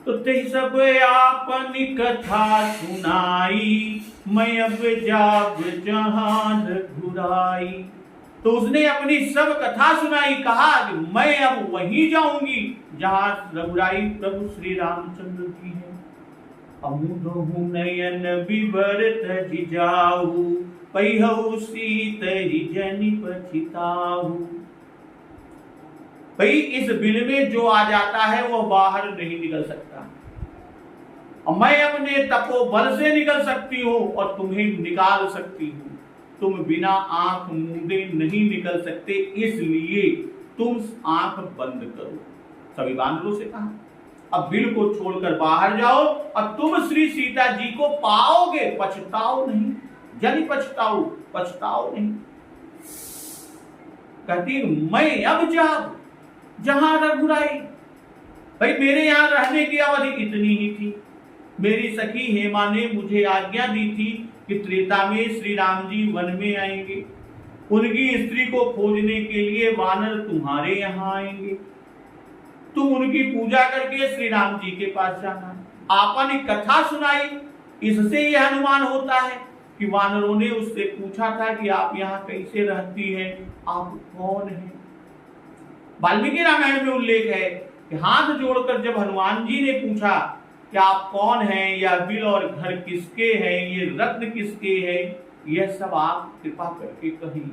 तो ते सब आपनी कथा सुनाई, मैं अब जाब जहां रघुराई। तो उसने अपनी सब कथा सुनाई, कहा कि मैं अब वहीं जाऊंगी जहां रघुराई प्रभु श्री रामचंद्र जी हैं। अमुदहु नयन विवरत जिजाऊ, पहिहु सीत जनि पछिताहु। भाई इस बिल में जो आ जाता है वो बाहर नहीं निकल सकता, और मैं अपने तपोबल से निकल सकती हूँ और तुम्हें निकाल सकती हूँ। तुम बिना आंख मूंदे नहीं निकल सकते, इसलिए तुम आंख बंद करो। सभी बानरों से कहा अब बिल को छोड़कर बाहर जाओ और तुम श्री सीता जी को पाओगे, पछताओ नहीं, जल्दी पछताओ, पछताओ नहीं। कहती मैं अब जाऊं जहां रघुराई। भाई मेरे यहां रहने की अवधि इतनी ही थी। मेरी सखी हेमा ने मुझे आज्ञा दी थी कि त्रेता में श्री राम जी वन में आएंगे, उनकी स्त्री को खोजने के लिए वानर तुम्हारे यहाँ आएंगे, तुम उनकी पूजा करके श्री राम जी के पास जाना। आपने कथा सुनाई, इससे यह अनुमान होता है कि वानरों ने उससे पूछा था कि आप यहाँ कैसे रहती हैं, आप कौन हैं। वाल्मीकि रामायण में उल्लेख है कि हाथ जोड़कर जब हनुमान जी ने पूछा कि आप कौन हैं, या बिल और घर किसके हैं, ये रत्न किसके हैं, यह सब आप कृपा करके कहिए।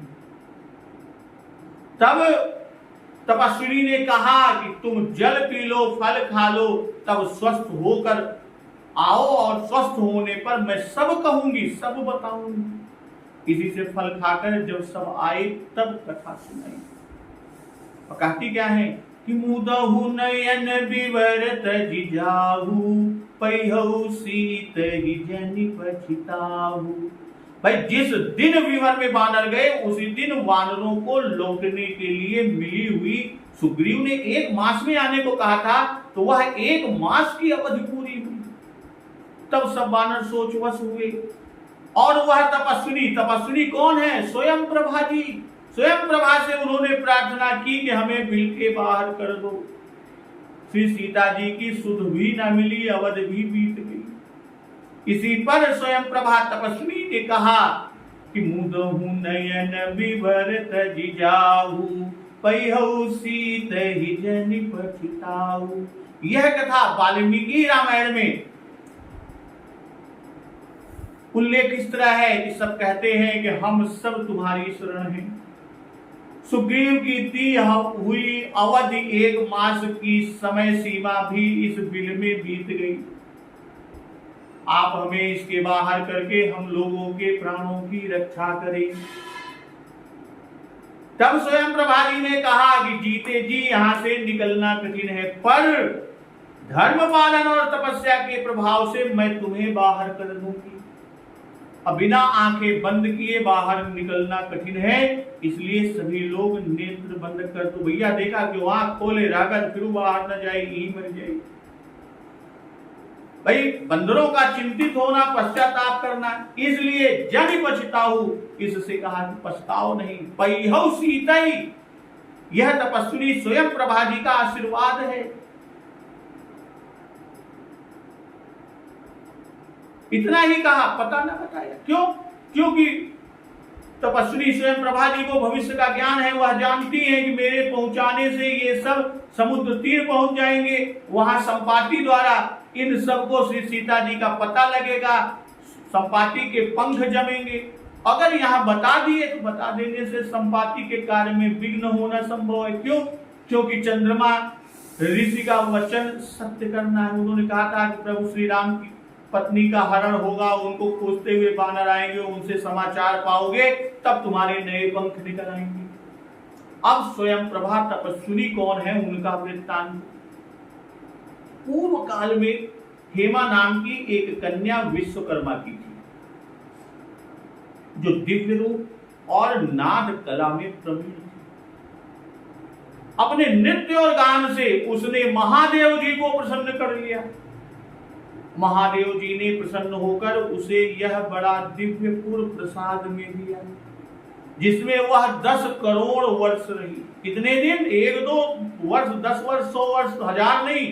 तब तपस्विनी ने कहा कि तुम जल पी लो, फल खा लो, तब स्वस्थ होकर आओ, और स्वस्थ होने पर मैं सब कहूंगी, सब बताऊंगी। इसी से फल खाकर जब सब आए तब कथा सुनाई। और कहती क्या है कि मुदहु नयन विवरत जिजाहु, पहिहु सीत जनि पछिताहु। भाई जिस दिन विवर में बानर गए उसी दिन वानरों को लौटने के लिए मिली हुई, सुग्रीव ने 1 मास में आने को कहा था, तो वह 1 मास की अवधि पूरी हुई। तब सब वानर सोचवश हुए, और वह तपस्विनी कौन है? स्वयं प्रभा जी। स्वयं प्रभा से उन्होंने प्रार्थना की कि हमें बिल के बाहर कर दो। श्री सीता जी की सुध भी न मिली, अवध भी बीत गई। इसी पर स्वयं प्रभा तपस्वी ने कहा कि मुदहु नयन विवरत जिजाहु, पहिहु सीत जनि पछिताहु। यह कथा वाल्मीकि रामायण में उल्लेख इस तरह है कि सब कहते हैं कि हम सब तुम्हारी शरण हैं। सुग्रीव की दी हुई अवधि 1 मास की समय सीमा भी इस बिल में बीत गई। आप हमें इसके बाहर करके हम लोगों के प्राणों की रक्षा करें। तब स्वयं प्रभा जी ने कहा कि जीते जी यहां से निकलना कठिन है, पर धर्म पालन और तपस्या के प्रभाव से मैं तुम्हें बाहर कर दूंगी। अब बिना आंखें बंद किए बाहर निकलना कठिन है, इसलिए सभी लोग नेत्र बंद कर। तो भैया देखा कि वो आंख खोले रागर फिर बाहर न जाएगी, ही मर जाएगी। भाई बंदरों का चिंतित होना, पश्चाताप करना, इसलिए जन पछताऊ, इससे कहा कि पछताओ नहीं। पैहौ सीतई, यह तपस्वी स्वयं प्रभा जी का आशीर्वाद है। इतना ही कहा, पता ना बताया। क्यों? क्योंकि तपस्वी स्वयं प्रभा जी को भविष्य का ज्ञान है। वह जानती है कि मेरे पहुंचाने से ये सब समुद्र तीर पहुंच जाएंगे, वहां संपाति द्वारा इन सबको श्री सीता जी का पता लगेगा, संपाति के पंख जमेंगे। अगर यहाँ बता दिए तो बता देने से संपाति के कार्य में विघ्न होना संभव है। क्यों? क्योंकि चंद्रमा ऋषि का वचन सत्य करना है। उन्होंने कहा था कि प्रभु श्री राम की पत्नी का हरण होगा, उनको खोजते हुए बानर आएंगे, उनसे समाचार पाओगे, तब तुम्हारे नए पंख निकल आएंगे। अब स्वयं प्रभा तपस्विनी कौन है, उनका वृत्तांत। पूर्व काल में हेमा नाम की एक कन्या विश्वकर्मा की थी, जो दिव्य रूप और नाद कला में प्रवीण थी। अपने नृत्य और गान से उसने महादेव जी को प्रसन्न कर लिया। महादेव जी ने प्रसन्न होकर उसे यह बड़ा दिव्य पूर्व प्रसाद में दिया, जिसमें वह 10 करोड़ वर्ष रही। कितने दिन? 1-2 वर्ष, 10 वर्ष, 100 वर्ष, 1000 नहीं,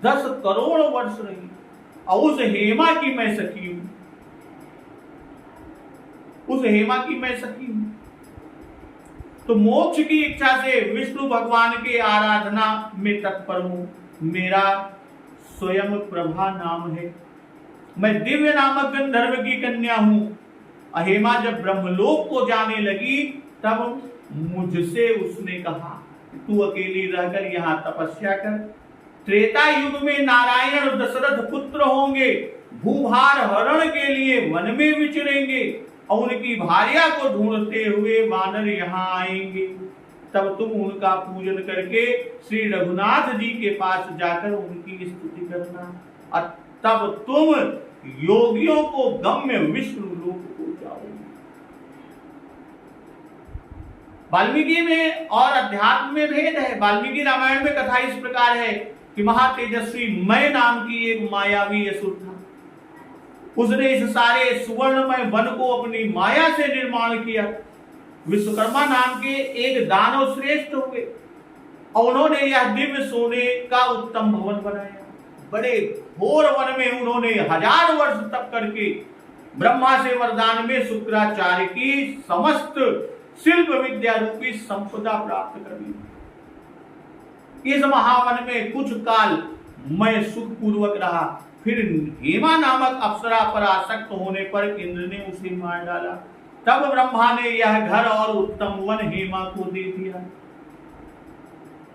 10 करोड़ वर्ष रही। और उस हेमा की मैं सखी हूं, उस हेमा की मैं सखी हूं। तो मोक्ष की इच्छा से विष्णु भगवान के आराधना में तत्पर हूं। मेरा स्वयं प्रभा नाम है। मैं दिव्य नामक गंधर्व की कन्या हूं। अहेमा जब ब्रह्मलोक को जाने लगी, तब मुझसे उसने कहा, तू अकेली रहकर यहाँ तपस्या कर। त्रेता युग में नारायण और दशरथ पुत्र होंगे, भूभार हरण के लिए वन में विचरेंगे और उनकी भार्या को ढूंढते हुए वानर यहाँ आएंगे। तब तुम उनका पूजन करके श्री रघुनाथ जी के पास जाकर उनकी स्तुति करना, और तब तुम योगियों को गम्य विष्णु लोक को जाओगे। वाल्मीकि में और अध्यात्म में भेद है। वाल्मीकि रामायण में कथा इस प्रकार है कि महातेजस्वी मय नाम की एक मायावी असुर था। उसने इस सारे सुवर्णमय वन को अपनी माया से निर्माण किया। विश्वकर्मा नाम के एक दानव श्रेष्ठ हुए और उन्होंने यह दिव्य सोने का उत्तम भवन बनाया। बड़े घोर वन में उन्होंने 1000 वर्ष तप करके ब्रह्मा से वरदान में शुक्राचार्य की समस्त शिल्प विद्या रूपी संपदा प्राप्त कर ली। इस महावन में कुछ काल मैं सुख पूर्वक रहा। फिर हेमा नामक अप्सरा पर आसक्त होने पर इंद्र ने उसे मार डाला। तब ब्रह्मा ने यह घर और उत्तम वन हेमा को दे दिया।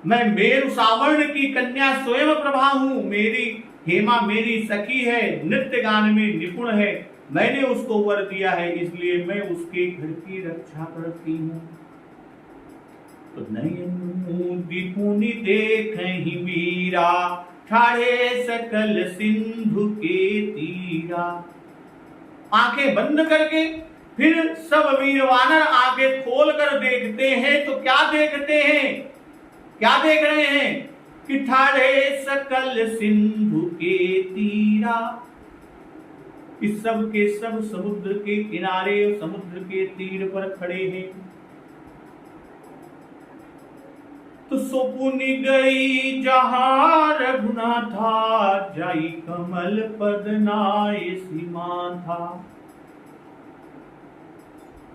मैं मेरु सावर्ण की कन्या स्वयं प्रभा हूं। मेरी हेमा मेरी सखी है, नृत्य गान में निपुण है। मैंने उसको वर दिया है, इसलिए मैं उसके घर की रक्षा करती हूं। तो नयन दिपुनि देखहि मीरा, ठाढ़े सकल सिंधु के तीरा। आंखें बंद करके फिर सब वीर वानर आंखें खोल कर देखते हैं तो क्या देखते हैं? क्या देख रहे हैं कि ठाढ़े सकल सिंधु के तीरा। इस सब के सब समुद्र के किनारे, समुद्र के तीर पर खड़े हैं। तो सोपुनी गई जहां रघुनाथा, जाई कमल पद नाय सीमा था।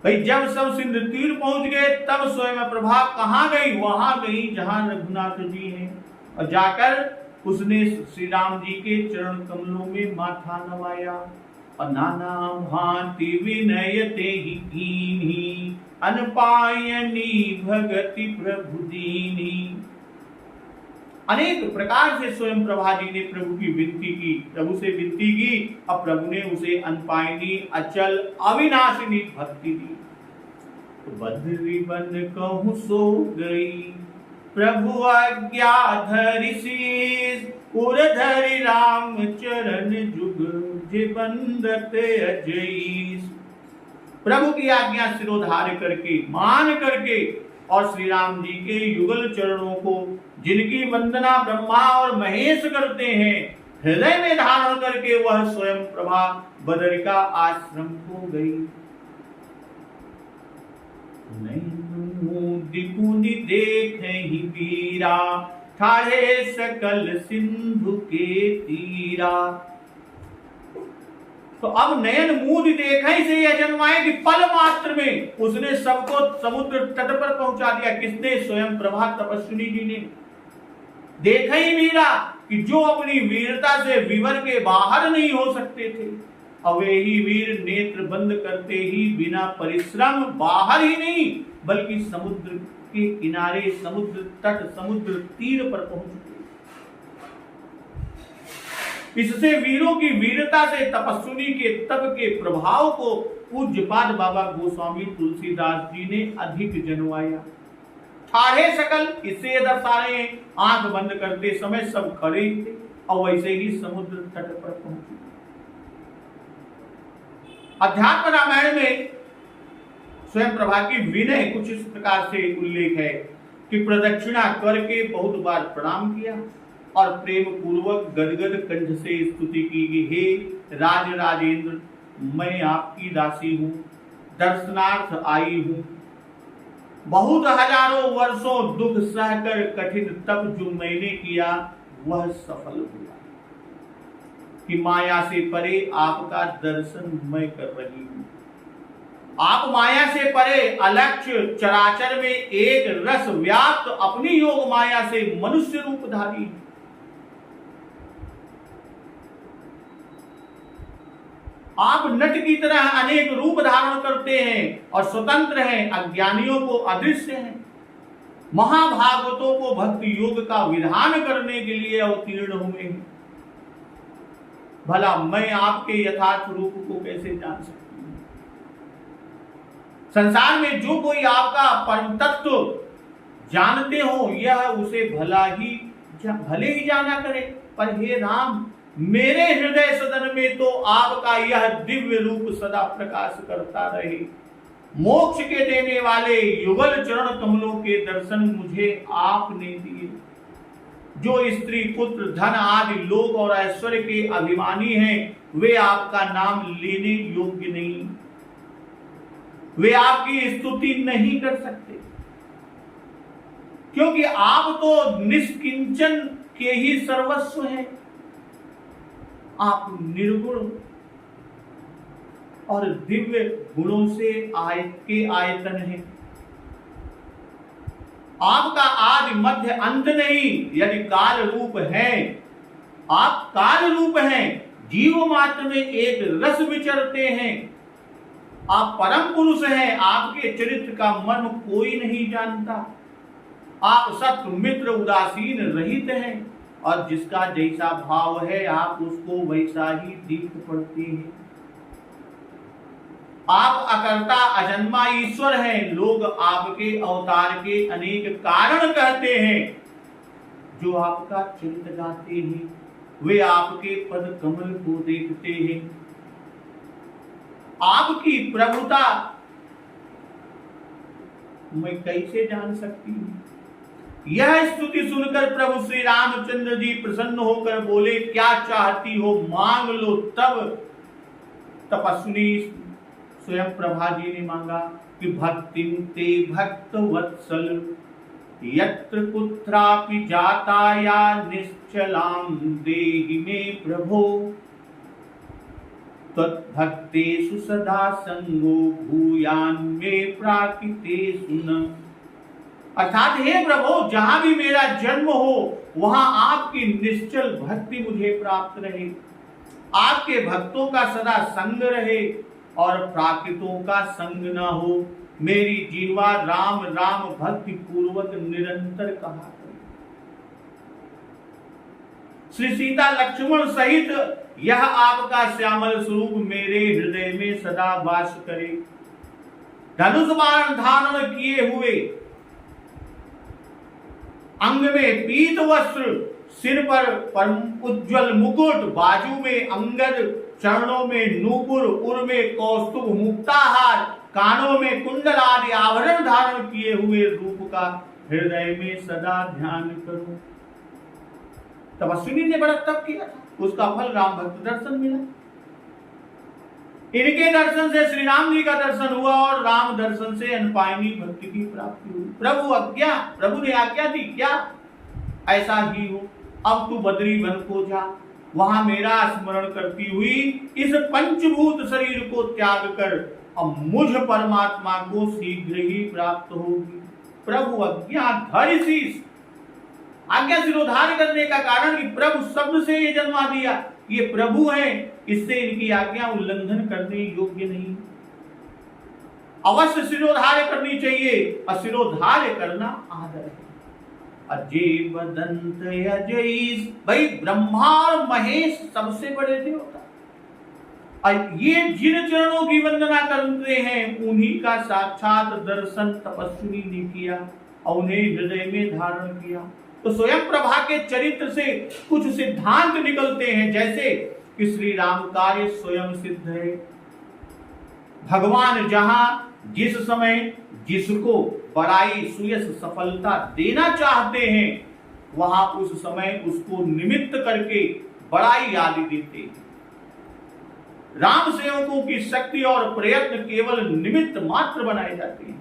भाई जब सब सिंधु तीर पहुंच गए, तब स्वयं प्रभा कहां गई? वहां गई जहां रघुनाथ जी हैं, और जाकर उसने श्री राम जी के चरण कमलों में माथा नवाया। और नाना भांति विनय ते ही कीन्ही, अनपायनी भगति प्रभु दीनी। अनेक प्रकार से स्वयं प्रभा जी ने प्रभु की विनती की, प्रभु से विनती की, और प्रभु ने उसे अनपायनी, अचल, अविनाशिनी भक्ति दी। बद्री बन कहूँ सो गई, प्रभु आज्ञा धरि शीस, उर धरि राम चरण जुग, जे बंदत अजईस। प्रभु की आज्ञा सिरोधार्य करके, मान करके, और श्री राम जी के युगल चरणों को, जिनकी वंदना ब्रह्मा और महेश करते हैं, हृदय में धारण करके वह स्वयं प्रभा बदरिका आश्रम को गई। दिपुनि देखहि वीरा, ठाढ़े सकल सिंधु के तीरा। तो अब नयन मूंद देखहि से यह जन्माए कि पल मात्र में उसने सबको समुद्र तट पर पहुंचा दिया। किसने? स्वयं प्रभा तपस्विनी जी ने। देखहि वीरा कि जो अपनी वीरता से विवर के बाहर नहीं हो सकते थे, अब ही वीर नेत्र बंद करते ही बिना परिश्रम बाहर ही नहीं बल्कि समुद्र के किनारे, समुद्र तट, समुद्र तीर पर पहुंच गए। इससे वीरों की वीरता से तपस्विनी के तप के प्रभाव को पूज्यपाद बाबा गोस्वामी तुलसीदास जी ने अधिक जनवाया। ठाढ़े सकल, इससे दर्शा रहे हैं आंख बंद करते समय सब खड़े थे और वैसे ही समुद्र तट पर पहुंचे। अध्यात्म रामायण में स्वयं प्रभा की विनय कुछ इस प्रकार से उल्लेख है कि प्रदक्षिणा करके बहुत बार प्रणाम किया और प्रेम पूर्वक गदगद कंठ से स्तुति की कि हे राज राजेंद्र, मैं आपकी दासी हूं, दर्शनार्थ आई हूं। बहुत हजारों वर्षों दुख सहकर कठिन तप जो मैंने किया वह सफल हुआ कि माया से परे आपका दर्शन मैं कर रही हूं। आप माया से परे अलक्ष्य चराचर में एक रस व्याप्त अपनी योग माया से मनुष्य रूपधारी हैं। आप नट की तरह अनेक रूप धारण करते हैं और स्वतंत्र हैं, अज्ञानियों को अदृश्य हैं, महाभागवतों को भक्ति योग का विधान करने के लिए अवतीर्ण हुए हैं। भला मैं आपके यथार्थ रूप को कैसे जान सकती हूं? संसार में जो कोई आपका परम तत्व जानते हो यह उसे भले ही जाना करे, पर हे राम, मेरे हृदय सदन में तो आपका यह दिव्य रूप सदा प्रकाश करता रहे। मोक्ष के देने वाले युगल चरण कमलों के दर्शन मुझे आपने दिए। जो स्त्री पुत्र धन आदि लोक और ऐश्वर्य के अभिमानी हैं वे आपका नाम लेने योग्य नहीं, वे आपकी स्तुति नहीं कर सकते, क्योंकि आप तो निष्किंचन के ही सर्वस्व हैं। आप निर्गुण और दिव्य गुणों से आयतन हैं। आपका आदि मध्य अंत नहीं। यदि काल रूप है, आप काल रूप हैं, जीव मात्र में एक रस विचरते हैं। आप परम पुरुष हैं, आपके चरित्र का मर्म कोई नहीं जानता। आप सत्य मित्र उदासीन रहित हैं और जिसका जैसा भाव है आप उसको वैसा ही दीप्त पड़ते हैं। आप अकर्ता अजन्मा ईश्वर हैं। लोग आपके अवतार के अनेक कारण कहते हैं। जो आपका चरित्र गाते हैं वे आपके पद कमल को देखते हैं। आपकी प्रभुता मैं कैसे जान सकती हूं? यह स्तुति सुनकर प्रभु श्री रामचंद्र जी प्रसन्न होकर बोले, क्या चाहती हो मांग लो। तब तपस्विनी स्वयं प्रभा जी ने मांगा कि भक्तिं ते भक्त वत्सल, यत्र कुत्रापि जाताया निश्चलां देहि मे प्रभो, तद्भक्तेषु सदा संगो भूयान् मे प्राकृतेषु न। अर्थात हे प्रभु, जहां भी मेरा जन्म हो वहां आपकी निश्चल भक्ति मुझे प्राप्त रहे, आपके भक्तों का सदा संग रहे और प्राकृतों का संग न हो। मेरी जीवा राम राम भक्ति पूर्वक निरंतर कहा करे। श्री सीता लक्ष्मण सहित यह आपका श्यामल स्वरूप मेरे हृदय में सदा वास करे। धनुष बाण धारण किए हुए, अंग में पीत वस्त्र, सिर पर उज्ज्वल मुकुट, बाजू में अंगद, चरणों में नूपुर, उर में कौस्तुभ मुक्ताहार, कानों में कुंडल आदि आभरण धारण किए हुए रूप का हृदय में सदा ध्यान करो। तपस्विनी ने बड़ा तप किया था, उसका फल राम भक्त दर्शन मिला। इनके दर्शन से श्री राम जी का दर्शन हुआ और राम दर्शन से अनपायनी भक्ति की प्राप्ति हुई। प्रभु ने आज्ञा दी, क्या ऐसा ही हो, अब तू बद्री वन को जा, वहां मेरा स्मरण करती हुई इस पंचभूत शरीर को त्याग कर अब मुझ परमात्मा को शीघ्र ही प्राप्त होगी। प्रभु आज्ञा धर, आज्ञा सिरोधार्य करने का कारण कि प्रभु शब्द से ये जन्मा दिया, ये प्रभु हैं, इससे इनकी आज्ञा उल्लंघन करने योग्य नहीं। अवश्य सिरोधार्य करनी चाहिए, और सिरोधार्य करना आदर है। अजय बदंत अजय, भाई ब्रह्मा और महेश सबसे बड़े देवता, और ये जिन चरणों की वंदना करते हैं उन्हीं का साक्षात दर्शन तपस्वी ने किया और उन्हें हृदय में धारण किया। तो स्वयं प्रभा के चरित्र से कुछ सिद्धांत निकलते हैं, जैसे कि श्री राम कार्य स्वयं सिद्ध है। भगवान जहां जिस समय जिसको बड़ाई सुयश सफलता देना चाहते हैं, वहां उस समय उसको निमित्त करके बड़ाई आदि देते हैं। राम सेवकों की शक्ति और प्रयत्न केवल निमित्त मात्र बनाए जाते हैं,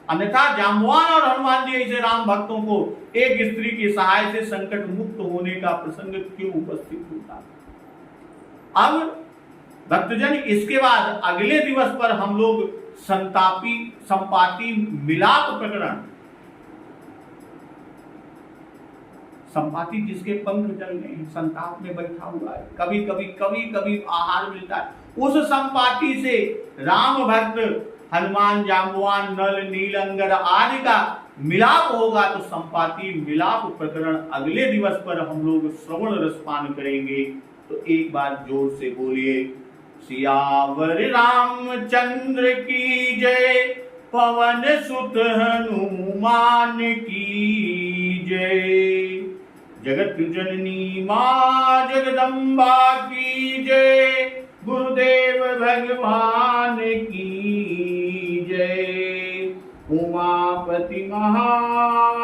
अन्यथा जाम्बवान और हनुमान जी ऐसे राम भक्तों को एक स्त्री की सहाय से संकट मुक्त होने का प्रसंग क्यों उपस्थित होता। अब भक्तजन, इसके बाद अगले दिवस पर हम लोग संपाति मिलाप प्रकरण, संपाति जिसके पंख जल गए हैं, संताप में बैठा हुआ है, कभी आहार मिलता है, उस संपाति से राम भक्त हनुमान, जाम्बवान, नल, नील, अंगद आदि का मिलाप होगा। तो संपाति मिलाप प्रकरण अगले दिवस पर हम लोग श्रवण रसपान करेंगे। तो एक बार जोर से बोलिए, सियावर रामचंद्र की जय, पवन सुत हनुमान की जय, जगत जननी मां जगदम्बा की जय, गुरुदेव भगवान की जय, उमापति महादेव